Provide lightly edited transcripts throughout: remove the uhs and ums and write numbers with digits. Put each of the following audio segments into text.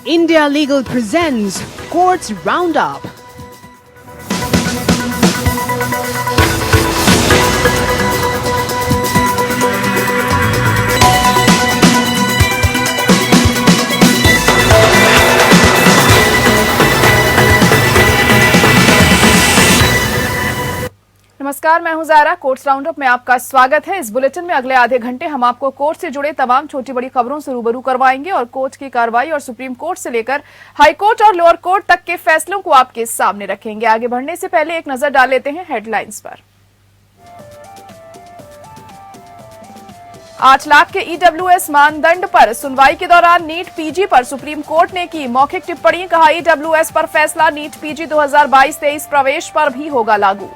India Legal presents Courts Roundup. नमस्कार, मैं हूं जारा। कोर्ट्स राउंडअप में आपका स्वागत है। इस बुलेटिन में अगले आधे घंटे हम आपको कोर्ट से जुड़े तमाम छोटी बड़ी खबरों से रूबरू करवाएंगे और कोर्ट की कार्रवाई और सुप्रीम कोर्ट से लेकर हाई कोर्ट और लोअर कोर्ट तक के फैसलों को आपके सामने रखेंगे। आगे बढ़ने से पहले एक नजर डाल लेते हैं हेडलाइंस पर। 8 लाख के ईडब्ल्यूएस मानदंड पर सुनवाई के दौरान नीट पीजी पर सुप्रीम कोर्ट ने की मौखिक टिप्पणी। कहा, ईडब्ल्यूएस पर फैसला नीट पीजी 2022-23 प्रवेश पर भी होगा लागू।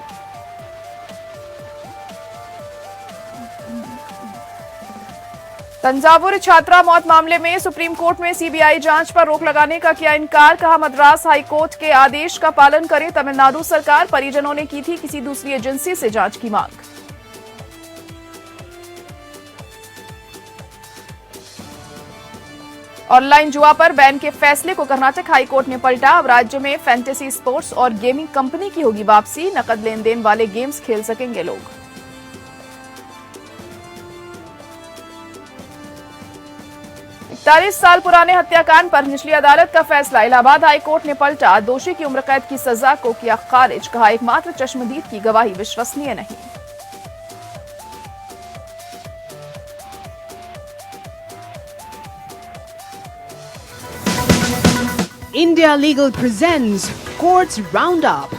तंजावुर छात्रा मौत मामले में सुप्रीम कोर्ट में सीबीआई जांच पर रोक लगाने का किया इनकार। कहा, मद्रास हाईकोर्ट के आदेश का पालन करे तमिलनाडु सरकार। परिजनों ने की थी किसी दूसरी एजेंसी से जांच की मांग। ऑनलाइन जुआ पर बैन के फैसले को कर्नाटक हाईकोर्ट ने पलटा। अब राज्य में फैंटेसी स्पोर्ट्स और गेमिंग कंपनी की होगी वापसी। नकद लेन देन वाले गेम्स खेल सकेंगे लोग। इकतालीस साल पुराने हत्याकांड पर निचली अदालत का फैसला। इलाहाबाद हाई कोर्ट ने पलटा। दोषी की उम्र कैद की सजा को किया खारिज। कहा, एकमात्र चश्मदीद की गवाही विश्वसनीय नहीं। India Legal presents Courts Roundup.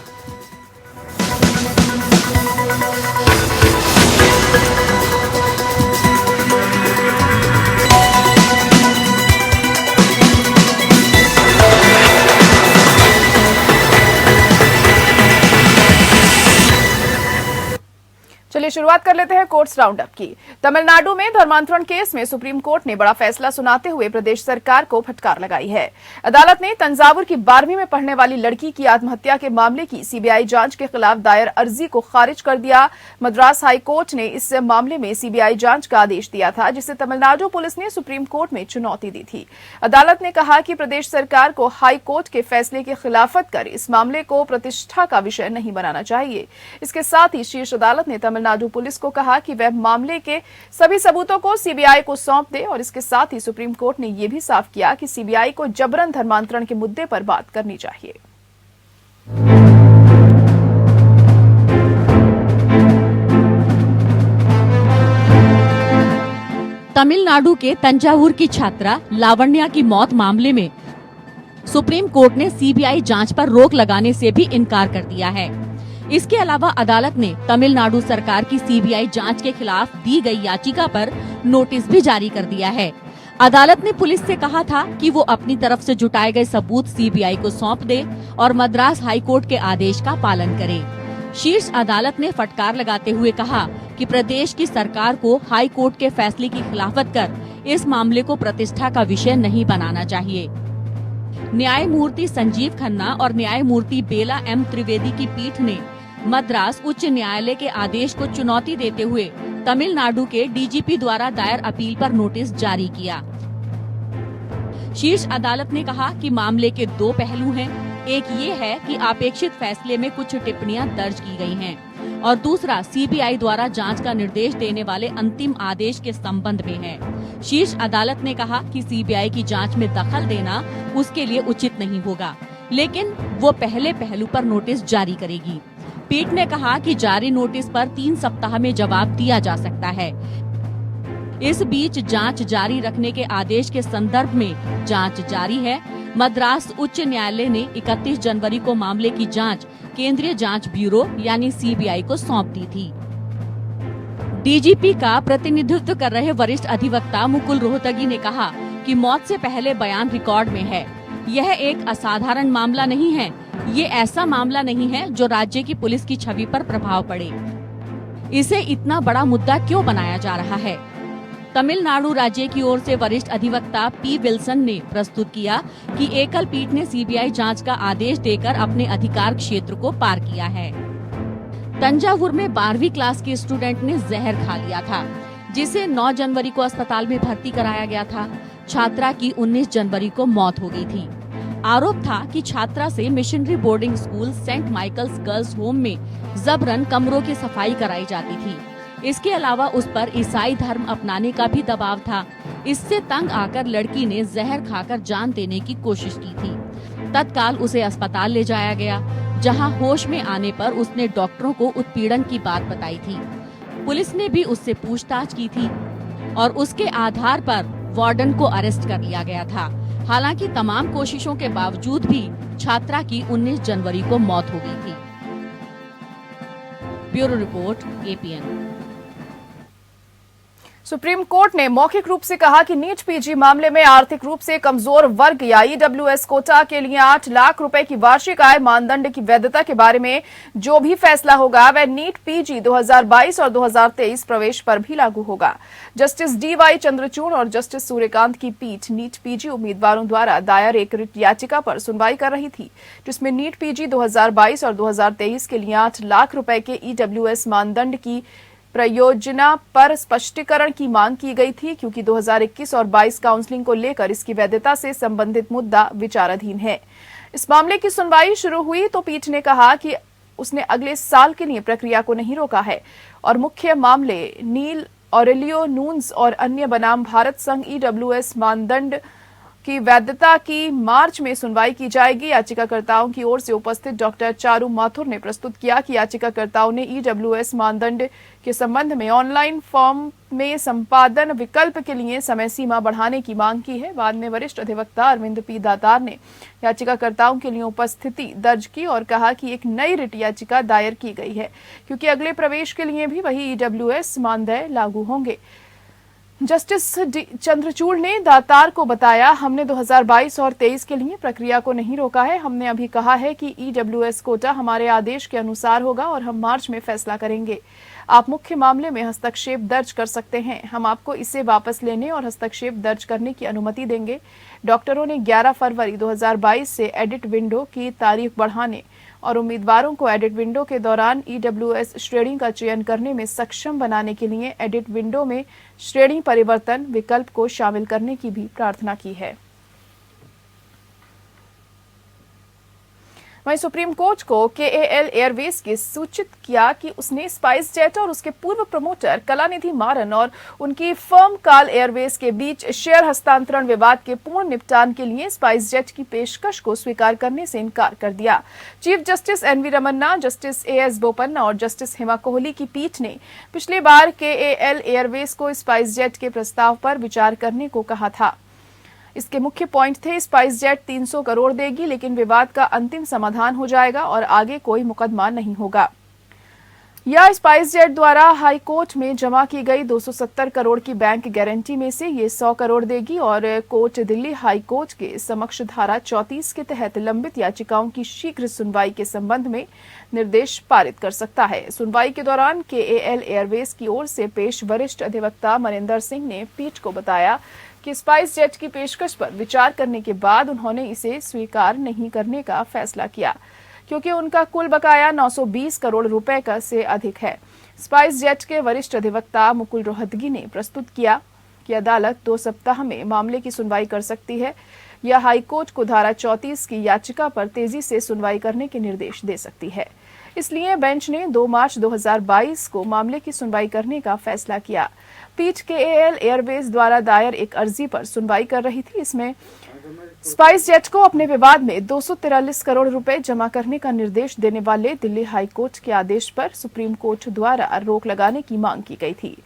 चलिए शुरुआत कर लेते हैं कोर्ट्स राउंडअप की। तमिलनाडु में धर्मांतरण केस में सुप्रीम कोर्ट ने बड़ा फैसला सुनाते हुए प्रदेश सरकार को फटकार लगाई है। अदालत ने तंजावुर की 12वीं में पढ़ने वाली लड़की की आत्महत्या के मामले की सीबीआई जांच के खिलाफ दायर अर्जी को खारिज कर दिया। मद्रास हाई कोर्ट ने इस मामले में सीबीआई जांच का आदेश दिया था, जिसे तमिलनाडु पुलिस ने सुप्रीम कोर्ट में चुनौती दी थी। अदालत ने कहा कि प्रदेश सरकार को हाई कोर्ट के फैसले की खिलाफत कर इस मामले को प्रतिष्ठा का विषय नहीं बनाना चाहिए। इसके साथ ही शीर्ष अदालत ने तमिलनाडु पुलिस को कहा कि वह मामले के सभी सबूतों को सीबीआई को सौंप दे और इसके साथ ही सुप्रीम कोर्ट ने यह भी साफ किया कि सीबीआई को जबरन धर्मांतरण के मुद्दे पर बात करनी चाहिए। तमिलनाडु के तंजावुर की छात्रा लावण्या की मौत मामले में सुप्रीम कोर्ट ने सीबीआई जांच पर रोक लगाने से भी इनकार कर दिया है। इसके अलावा अदालत ने तमिलनाडु सरकार की सीबीआई जांच के खिलाफ दी गई याचिका पर नोटिस भी जारी कर दिया है। अदालत ने पुलिस से कहा था कि वो अपनी तरफ से जुटाए गए सबूत सीबीआई को सौंप दे और मद्रास हाईकोर्ट के आदेश का पालन करे। शीर्ष अदालत ने फटकार लगाते हुए कहा कि प्रदेश की सरकार को हाई कोर्ट के फैसले की खिलाफत कर इस मामले को प्रतिष्ठा का विषय नहीं बनाना चाहिए। न्यायमूर्ति संजीव खन्ना और न्यायमूर्ति बेला एम त्रिवेदी की पीठ ने मद्रास उच्च न्यायालय के आदेश को चुनौती देते हुए तमिलनाडु के डीजीपी द्वारा दायर अपील पर नोटिस जारी किया। शीर्ष अदालत ने कहा कि मामले के 2 पहलू हैं। एक ये है कि अपेक्षित फैसले में कुछ टिप्पणियां दर्ज की गई हैं और दूसरा सीबीआई द्वारा जांच का निर्देश देने वाले अंतिम आदेश के संबंध में है। शीर्ष अदालत ने कहा कि सीबीआई की जांच में दखल देना उसके लिए उचित नहीं होगा, लेकिन वो पहले पहलू पर नोटिस जारी करेगी। पीठ ने कहा कि जारी नोटिस पर 3 सप्ताह में जवाब दिया जा सकता है। इस बीच जांच जारी रखने के आदेश के संदर्भ में जांच जारी है। मद्रास उच्च न्यायालय ने 31 जनवरी को मामले की जांच केंद्रीय जांच ब्यूरो यानी सीबीआई को सौंप दी थी। डीजीपी का प्रतिनिधित्व कर रहे वरिष्ठ अधिवक्ता मुकुल रोहतगी ने कहा कि मौत से पहले बयान रिकॉर्ड में है। यह एक असाधारण मामला नहीं है। ये ऐसा मामला नहीं है जो राज्य की पुलिस की छवि पर प्रभाव पड़े। इसे इतना बड़ा मुद्दा क्यों बनाया जा रहा है? तमिलनाडु राज्य की ओर से वरिष्ठ अधिवक्ता पी विल्सन ने प्रस्तुत किया कि एकल पीठ ने सीबीआई जांच का आदेश देकर अपने अधिकार क्षेत्र को पार किया है। तंजावुर में 12वीं क्लास के स्टूडेंट ने जहर खा लिया था, जिसे 9 जनवरी को अस्पताल में भर्ती कराया गया था। छात्रा की 19 जनवरी को मौत हो गई थी। आरोप था कि छात्रा से missionary boarding school saint Michael's girls home में जबरन कमरों की सफाई कराई जाती थी। इसके अलावा उस पर ईसाई धर्म अपनाने का भी दबाव था। इससे तंग आकर लड़की ने जहर खाकर जान देने की कोशिश की थी। तत्काल उसे अस्पताल ले जाया गया, जहां होश में आने पर उसने डॉक्टरों को उत्पीड़न की बात बताई थी। पुलिस ने भी उससे पूछताछ की थी और उसके आधार पर वार्डन को अरेस्ट कर लिया गया था। हालांकि तमाम कोशिशों के बावजूद भी छात्रा की 19 जनवरी को मौत हो गई थी। Bureau report, APN। Supreme court ने मौखिक रूप से कहा कि नीट पीजी मामले में आर्थिक रूप से कमजोर वर्ग या ईडब्ल्यूएस कोटा के लिए 8 लाख रुपए की वार्षिक आय मानदंड की वैधता के बारे में जो भी फैसला होगा वह नीट पीजी 2022 और 2023 प्रवेश पर भी लागू होगा। जस्टिस DY चंद्रचूड़ और जस्टिस सूर्यकांत की पीठ नीट पीजी उम्मीदवारों द्वारा दायर एक रिट याचिका पर सुनवाई कर रही थी, जिसमें नीट पीजी 2022 और 2023 के लिए 8 लाख रुपए के ईडब्ल्यूएस मानदंड की प्रयोजना पर स्पष्टीकरण की मांग की गई थी, क्योंकि 2021 और 22 काउंसलिंग को लेकर इसकी वैधता से संबंधित मुद्दा विचाराधीन है। इस मामले की सुनवाई शुरू हुई तो पीठ ने कहा कि उसने अगले साल के लिए प्रक्रिया को नहीं रोका है और मुख्य मामले नील ऑरेलियो नून्स और अन्य बनाम भारत संघ ईडब्ल्यूएस मानदंड की वैधता की मार्च में सुनवाई की जाएगी। याचिकाकर्ताओं की ओर से उपस्थित डॉक्टर चारू माथुर ने प्रस्तुत किया कि याचिकाकर्ताओं ने ईडब्ल्यूएस मानदंड के संबंध में ऑनलाइन फॉर्म में संपादन विकल्प के लिए समय सीमा बढ़ाने की मांग की है। बाद में वरिष्ठ अधिवक्ता अरविंद P दातार ने याचिकाकर्ताओं के लिए उपस्थिति दर्ज की और कहा कि एक नई रिट याचिका दायर की गई है, क्योंकि अगले प्रवेश के लिए भी वही ईडब्ल्यूएस मानदंड लागू होंगे। जस्टिस चंद्रचूड़ ने दातार को बताया, हमने 2022 और 23 के लिए प्रक्रिया को नहीं रोका है। हमने अभी कहा है कि ईडब्ल्यूएस कोटा हमारे आदेश के अनुसार होगा और हम मार्च में फैसला करेंगे। आप मुख्य मामले में हस्तक्षेप दर्ज कर सकते हैं। हम आपको इसे वापस लेने और हस्तक्षेप दर्ज करने की अनुमति देंगे। डॉक्टरों ने 11 फरवरी 2022 से एडिट विंडो की तारीख बढ़ाने और उम्मीदवारों को एडिट विंडो के दौरान ईडब्ल्यूएस श्रेणी का चयन करने में सक्षम बनाने के लिए एडिट विंडो में श्रेणी परिवर्तन विकल्प को शामिल करने की भी प्रार्थना की है। वहीं सुप्रीम कोर्ट को KAL एयरवेज के सूचित किया कि उसने स्पाइस जेट और उसके पूर्व प्रमोटर कलानिधि मारन और उनकी फर्म काल एयरवेज के बीच शेयर हस्तांतरण विवाद के पूर्ण निपटान के लिए स्पाइस जेट की पेशकश को स्वीकार करने से इनकार कर दिया। Chief justice NV Ramana, justice AS Bopanna और जस्टिस हेमा कोहली की पीठ ने पिछली बार KAL एयरवेज को स्पाइस जेट के प्रस्ताव पर विचार करने को कहा था। इसके मुख्य पॉइंट थे, स्पाइस जेट 300 करोड़ देगी, लेकिन विवाद का अंतिम समाधान हो जाएगा और आगे कोई मुकदमा नहीं होगा। या स्पाइस जेट द्वारा हाई कोर्ट में जमा की गई 270 करोड़ की बैंक गारंटी में से ये 100 करोड़ देगी और कोर्ट दिल्ली हाई कोर्ट के समक्ष धारा 34 के तहत लंबित याचिकाओं की शीघ्र सुनवाई के संबंध में निर्देश पारित कर सकता है। सुनवाई के दौरान KAL एयरवेज की ओर से पेश वरिष्ठ अधिवक्ता मनिंदर सिंह ने पीठ को बताया कि स्पाइस जेट की पेशकश पर विचार करने के बाद उन्होंने इसे स्वीकार नहीं करने का फैसला किया, क्योंकि उनका कुल बकाया 920 करोड़ रुपए का से अधिक है। स्पाइस जेट के वरिष्ठ अधिवक्ता मुकुल रोहतगी ने प्रस्तुत किया कि अदालत 2 सप्ताह में मामले की सुनवाई कर सकती है या हाईकोर्ट को धारा 34 की याचिका पर तेजी से सुनवाई करने के निर्देश दे सकती है। इसलिए बेंच ने 2 मार्च 2022 को मामले की सुनवाई करने का फैसला किया। पीठ KAL एयरवेज द्वारा दायर एक अर्जी पर सुनवाई कर रही थी। इसमें स्पाइस जेट को अपने विवाद में 243 करोड़ रुपए जमा करने का निर्देश देने वाले दिल्ली हाई कोर्ट के आदेश पर सुप्रीम कोर्ट द्वारा रोक लगाने की मांग की गई थी।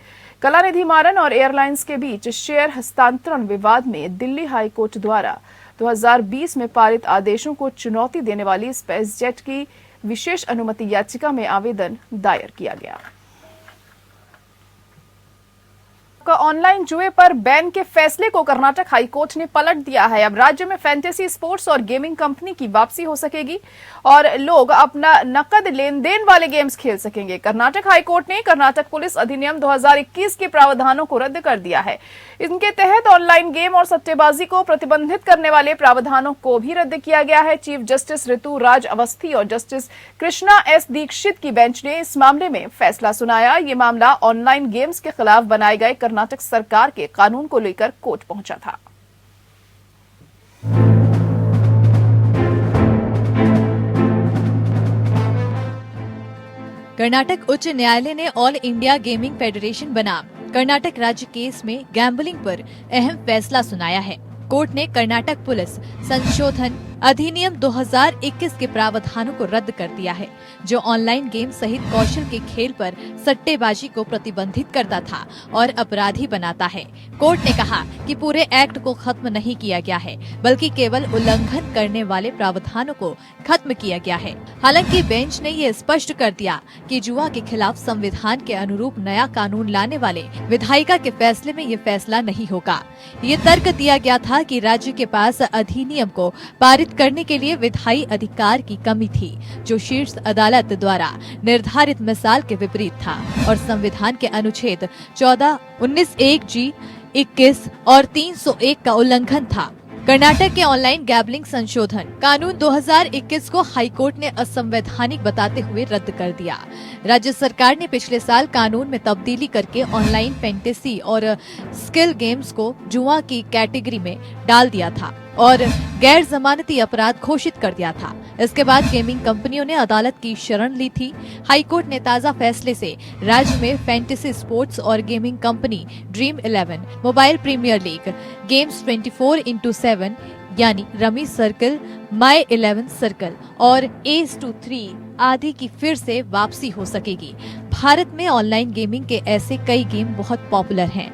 कलानिधि मारन और एयरलाइंस के बीच शेयर हस्तांतरण विवाद में दिल्ली हाई कोर्ट द्वारा 2020 में पारित आदेशों को चुनौती देने वाली स्पाइस जेट की विशेष अनुमति याचिका में आवेदन दायर किया गया। ऑनलाइन जुए पर बैन के फैसले को कर्नाटक हाईकोर्ट ने पलट दिया है। अब राज्य में फैंटेसी स्पोर्ट्स और गेमिंग कंपनी की वापसी हो सकेगी और लोग अपना नकद लेन देन वाले गेम्स खेल सकेंगे। कर्नाटक हाईकोर्ट ने कर्नाटक पुलिस अधिनियम 2021 के प्रावधानों को रद्द कर दिया है। इनके तहत ऑनलाइन गेम और सट्टेबाजी को प्रतिबंधित करने वाले प्रावधानों को भी रद्द किया गया है। चीफ जस्टिस ऋतु राज अवस्थी और जस्टिस कृष्णा S दीक्षित की बेंच ने इस मामले में फैसला सुनाया। ये मामला ऑनलाइन गेम्स के खिलाफ बनाए गए कर्नाटक सरकार के कानून को लेकर कोर्ट पहुंचा था। कर्नाटक उच्च न्यायालय ने ऑल इंडिया गेमिंग फेडरेशन बनाम कर्नाटक राज्य केस में गैम्बलिंग पर अहम फैसला सुनाया है। कोर्ट ने कर्नाटक पुलिस संशोधन अधिनियम 2021 के प्रावधानों को रद्द कर दिया है, जो ऑनलाइन गेम सहित कौशल के खेल पर सट्टेबाजी को प्रतिबंधित करता था और अपराधी बनाता है। कोर्ट ने कहा कि पूरे एक्ट को खत्म नहीं किया गया है, बल्कि केवल उल्लंघन करने वाले प्रावधानों को खत्म किया गया है। हालांकि बेंच ने ये स्पष्ट कर दिया कि जुआ के खिलाफ संविधान के अनुरूप नया कानून लाने वाले विधायिका के फैसले में ये फैसला नहीं होगा। ये तर्क दिया गया था कि राज्य के पास अधिनियम को पारित करने के लिए विधायी अधिकार की कमी थी, जो शीर्ष अदालत द्वारा निर्धारित मिसाल के विपरीत था और संविधान के अनुच्छेद 14, 19(1)(g), 21 और 301 का उल्लंघन था। कर्नाटक के ऑनलाइन गैम्बलिंग संशोधन कानून 2021 को हाईकोर्ट ने असंवैधानिक बताते हुए रद्द कर दिया। राज्य सरकार ने पिछले साल कानून में तब्दीली करके ऑनलाइन फैंटेसी और स्किल गेम्स को जुआ की कैटेगरी में डाल दिया था और गैर जमानती अपराध घोषित कर दिया था। इसके बाद गेमिंग कंपनियों ने अदालत की शरण ली थी। हाईकोर्ट ने ताज़ा फैसले से राज्य में फैंटेसी स्पोर्ट्स और gaming company dream 11, mobile premier league, games 24x7 यानी रमी सर्कल, माई 11 सर्कल और एस 23 आदि की फिर से वापसी हो सकेगी। भारत में ऑनलाइन गेमिंग के ऐसे कई गेम बहुत पॉपुलर हैं।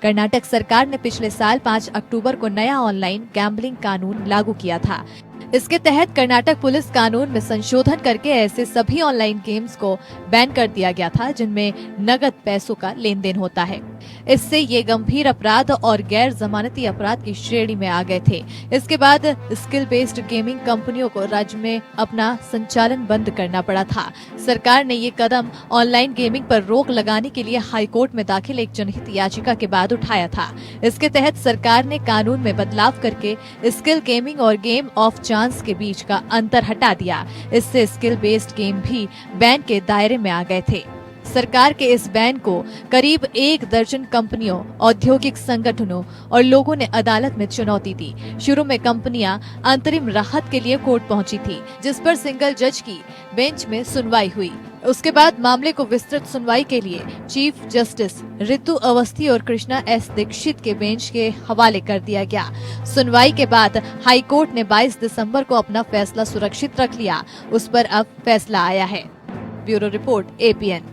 कर्नाटक सरकार ने पिछले साल 5 अक्टूबर को नया ऑनलाइन गैम्बलिंग कानून लागू किया था। इसके तहत कर्नाटक पुलिस कानून में संशोधन करके ऐसे सभी ऑनलाइन गेम्स को बैन कर दिया गया था जिनमें नगद पैसों का लेन देन होता है। इससे ये गंभीर अपराध और गैर जमानती अपराध की श्रेणी में आ गए थे। इसके बाद स्किल बेस्ड गेमिंग कंपनियों को राज्य में अपना संचालन बंद करना पड़ा था। सरकार ने ये कदम ऑनलाइन गेमिंग पर रोक लगाने के लिए हाईकोर्ट में दाखिल एक जनहित याचिका के बाद उठाया था। इसके तहत सरकार ने कानून में बदलाव करके स्किल गेमिंग और गेम ऑफ चांस के बीच का अंतर हटा दिया। इससे स्किल बेस्ड गेम भी बैन के दायरे में आ गए थे। सरकार के इस बैन को करीब 1 दर्जन कंपनियों, औद्योगिक संगठनों और लोगों ने अदालत में चुनौती दी। शुरू में कंपनियां अंतरिम राहत के लिए कोर्ट पहुंची थी, जिस पर सिंगल जज की बेंच में सुनवाई हुई। उसके बाद मामले को विस्तृत सुनवाई के लिए चीफ जस्टिस ऋतु अवस्थी और कृष्णा एस दीक्षित के बेंच के हवाले कर दिया गया। सुनवाई के बाद हाईकोर्ट ने 22 दिसंबर को अपना फैसला सुरक्षित रख लिया। उस पर अब फैसला आया है। Bureau report, APN।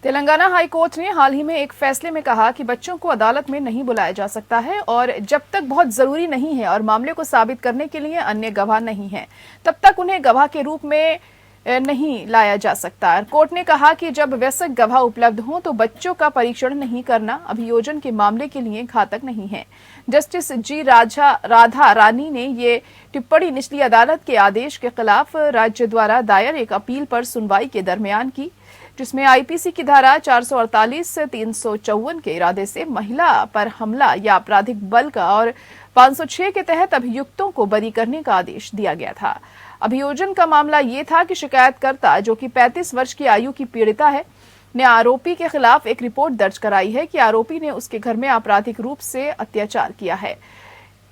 Telangana high court ने हाल ही में एक फैसले में कहा कि बच्चों को अदालत में नहीं बुलाया जा सकता है और जब तक बहुत जरूरी नहीं है और मामले को साबित करने के लिए अन्य गवाह नहीं है, तब तक उन्हें गवाह के रूप में नहीं लाया जा सकता। कोर्ट ने कहा कि जब वयस्क गवाह उपलब्ध हों तो बच्चों का परीक्षण नहीं करना अभियोजन के मामले के लिए घातक नहीं है। जस्टिस जी राधा रानी ने ये टिप्पणी निचली अदालत के आदेश के खिलाफ राज्य द्वारा दायर एक अपील पर सुनवाई के दरमियान की, जिसमें आईपीसी की धारा 448 से 354 के इरादे से महिला पर हमला या आपराधिक बल का और 506 के तहत अभियुक्तों को बरी करने का आदेश दिया गया था। अभियोजन का मामला ये था कि शिकायतकर्ता, जो कि 35 वर्ष की आयु की पीड़िता है, ने आरोपी के खिलाफ एक रिपोर्ट दर्ज कराई है कि आरोपी ने उसके घर में आपराधिक रूप से अत्याचार किया है,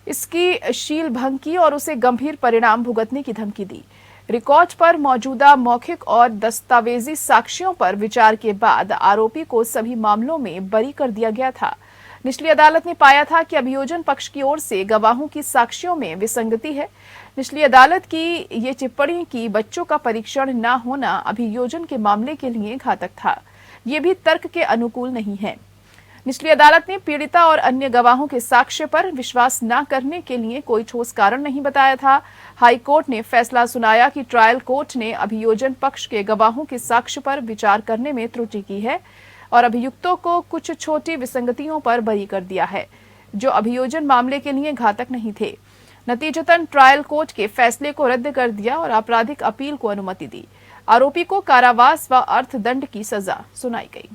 इसकी शील भंग की और उसे गंभीर परिणाम भुगतने की धमकी दी। रिकॉर्ड पर मौजूदा मौखिक और दस्तावेजी साक्ष्यों पर विचार के बाद आरोपी को सभी मामलों में बरी कर दिया गया था। निचली अदालत ने पाया था कि अभियोजन पक्ष की ओर से गवाहों की साक्ष्यों में विसंगति है। निचली अदालत की ये टिप्पणी कि बच्चों का परीक्षण न होना अभियोजन के मामले के लिए घातक था, ये भी तर्क के अनुकूल नहीं है। निचली अदालत ने पीड़िता और अन्य गवाहों के साक्ष्य पर विश्वास न करने के लिए कोई ठोस कारण नहीं बताया था। हाई कोर्ट ने फैसला सुनाया कि ट्रायल कोर्ट ने अभियोजन पक्ष के गवाहों के साक्ष्य पर विचार करने में त्रुटि की है और अभियुक्तों को कुछ छोटी विसंगतियों पर बरी कर दिया है, जो अभियोजन मामले के लिए घातक नहीं थे। नतीजतन ट्रायल कोर्ट के फैसले को रद्द कर दिया और आपराधिक अपील को अनुमति दी। आरोपी को कारावास व अर्थदंड की सजा सुनाई गई।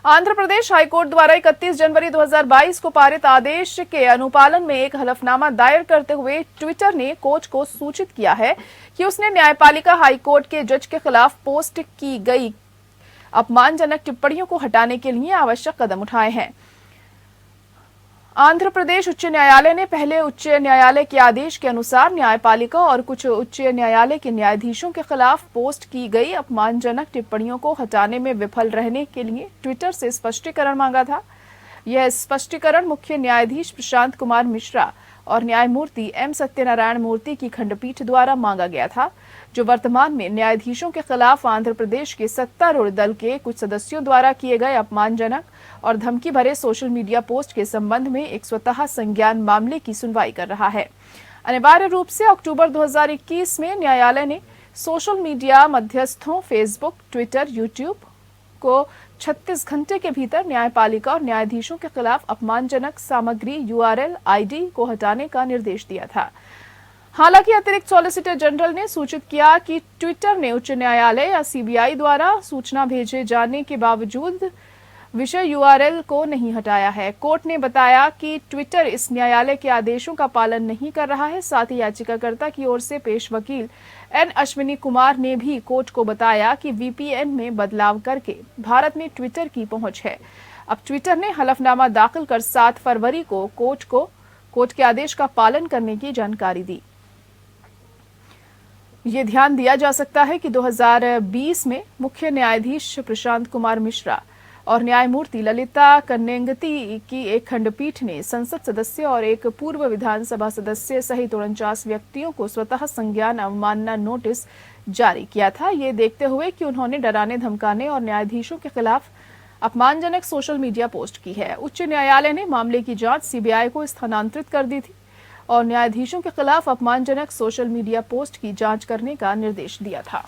आंध्र प्रदेश हाईकोर्ट द्वारा 31 जनवरी 2022 को पारित आदेश के अनुपालन में एक हलफनामा दायर करते हुए ट्विटर ने कोर्ट को सूचित किया है कि उसने न्यायपालिका हाईकोर्ट के जज के खिलाफ पोस्ट की गई अपमानजनक टिप्पणियों को हटाने के लिए आवश्यक कदम उठाए हैं। आंध्र प्रदेश उच्च न्यायालय ने पहले उच्च न्यायालय के आदेश के अनुसार न्यायपालिका और कुछ उच्च न्यायालय के न्यायाधीशों के खिलाफ पोस्ट की गई अपमानजनक टिप्पणियों को हटाने में विफल रहने के लिए ट्विटर से स्पष्टीकरण मांगा था। यह स्पष्टीकरण मुख्य न्यायाधीश प्रशांत कुमार मिश्रा और न्यायमूर्ति एम सत्यनारायण मूर्ति की खंडपीठ द्वारा मांगा गया था, जो वर्तमान में न्यायाधीशों के खिलाफ आंध्र प्रदेश के सत्तारूढ़ दल के कुछ सदस्यों द्वारा किए गए अपमानजनक और धमकी भरे सोशल मीडिया पोस्ट के संबंध में एक स्वतः संज्ञान मामले की सुनवाई कर रहा है। अनिवार्य रूप से अक्टूबर 2021 में न्यायालय ने सोशल मीडिया मध्यस्थों फेसबुक, ट्विटर, यूट्यूब को 36 घंटे के भीतर न्यायपालिका और न्यायाधीशों के खिलाफ अपमानजनक सामग्री URL ID को हटाने का निर्देश दिया था। हालांकि अतिरिक्त सॉलिसिटर जनरल ने सूचित किया कि ट्विटर ने उच्च न्यायालय या CBI द्वारा सूचना भेजे जाने के बावजूद विषय URL को नहीं हटाया है। कोर्ट ने बताया कि ट्विटर इस न्यायालय के आदेशों का पालन नहीं कर रहा है। साथ ही याचिकाकर्ता की ओर से पेश वकील N अश्विनी कुमार ने भी कोर्ट को बताया कि VPN में बदलाव करके भारत में ट्विटर की पहुंच है। अब ट्विटर ने हलफनामा दाखिल कर 7 फरवरी को कोर्ट के आदेश का पालन करने की जानकारी दी। ये ध्यान दिया जा सकता है कि 2020 में मुख्य न्यायाधीश प्रशांत कुमार मिश्रा और न्यायमूर्ति ललिता कन्नेंगती की एक खंडपीठ ने संसद सदस्य और एक पूर्व विधानसभा सदस्य सहित 49 व्यक्तियों को स्वतः संज्ञान अवमानना नोटिस जारी किया था। ये देखते हुए कि उन्होंने डराने धमकाने और न्यायाधीशों के खिलाफ अपमानजनक सोशल मीडिया पोस्ट की है। उच्च न्यायालय ने मामले की जांच CBI को स्थानांतरित कर दी थी और न्यायाधीशों के खिलाफ अपमानजनक सोशल मीडिया पोस्ट की जांच करने का निर्देश दिया था।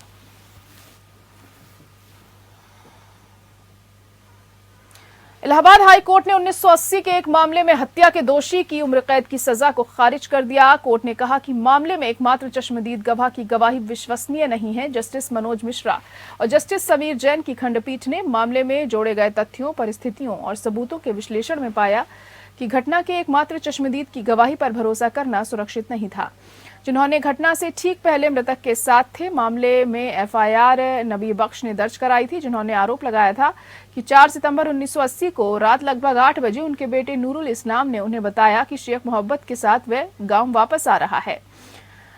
इलाहाबाद हाई कोर्ट ने 1980 के एक मामले में हत्या के दोषी की उम्र कैद की सजा को खारिज कर दिया। कोर्ट ने कहा कि मामले में एकमात्र चश्मदीद गवाह की गवाही विश्वसनीय नहीं है। जस्टिस मनोज मिश्रा और जस्टिस समीर जैन की खंडपीठ ने मामले में जोड़े गए तथ्यों, परिस्थितियों और सबूतों के विश्लेषण में पाया कि घटना के एकमात्र चश्मदीद की गवाही पर भरोसा करना सुरक्षित नहीं था, जिन्होंने घटना से ठीक पहले मृतक के साथ थे। मामले में FIR नबी बख्श ने दर्ज कराई थी, जिन्होंने आरोप लगाया था कि 4 सितंबर 1980 को रात लगभग 8 बजे उनके बेटे नूरुल इस्लाम ने उन्हें बताया कि शेख मोहब्बत के साथ वह गांव वापस आ रहा है।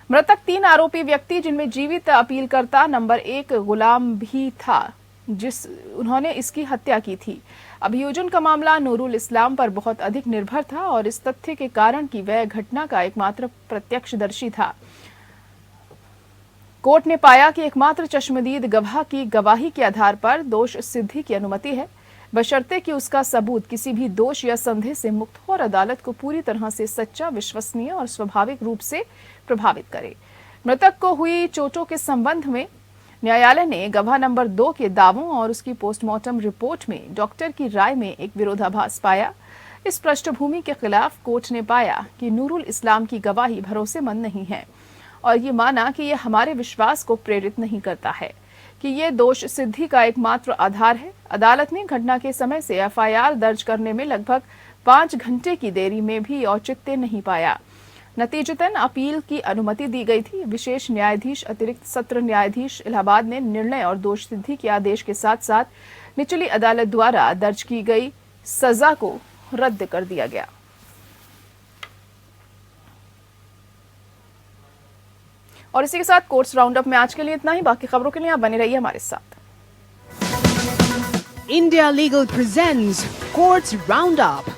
मृतक 3 आरोपी व्यक्ति, जिनमें जीवित अपीलकर्ता नंबर 1 गुलाम भी था, उन्होंने इसकी हत्या की थी। अभियोजन का मामला नूरुल इस्लाम पर बहुत अधिक निर्भर था और इस तथ्य के कारण कि वह घटना का एकमात्र प्रत्यक्षदर्शी था। कोर्ट ने पाया कि एकमात्र चश्मदीद गवाह की गवाही के आधार पर दोष सिद्धि की अनुमति है, बशर्ते कि उसका सबूत किसी भी दोष या संदेह से मुक्त हो और अदालत को पूरी तरह से सच्चा, विश्वसनीय और स्वाभाविक रूप से प्रभावित करे। मृतक को हुई चोटों के संबंध में न्यायालय ने गवाह नंबर 2 के दावों और उसकी पोस्टमार्टम रिपोर्ट में डॉक्टर की राय में एक विरोधाभास पाया। इस पृष्ठभूमि के खिलाफ कोर्ट ने पाया कि नूरुल इस्लाम की गवाही भरोसेमंद नहीं है और ये माना कि यह हमारे विश्वास को प्रेरित नहीं करता है कि ये दोष सिद्धि का एकमात्र आधार है। अदालत ने घटना के समय से FIR दर्ज करने में लगभग 5 घंटे की देरी में भी औचित्य नहीं पाया। नतीजतन अपील की अनुमति दी गई थी। विशेष न्यायाधीश अतिरिक्त सत्र न्यायाधीश इलाहाबाद ने निर्णय और दोष सिद्धि के आदेश के साथ साथ निचली अदालत द्वारा दर्ज की गई सजा को रद्द कर दिया गया। और इसी के साथ कोर्ट्स राउंड अप में आज के लिए इतना ही। बाकी खबरों के लिए आप बने रहिए हमारे साथ। India Legal presents Courts Roundup.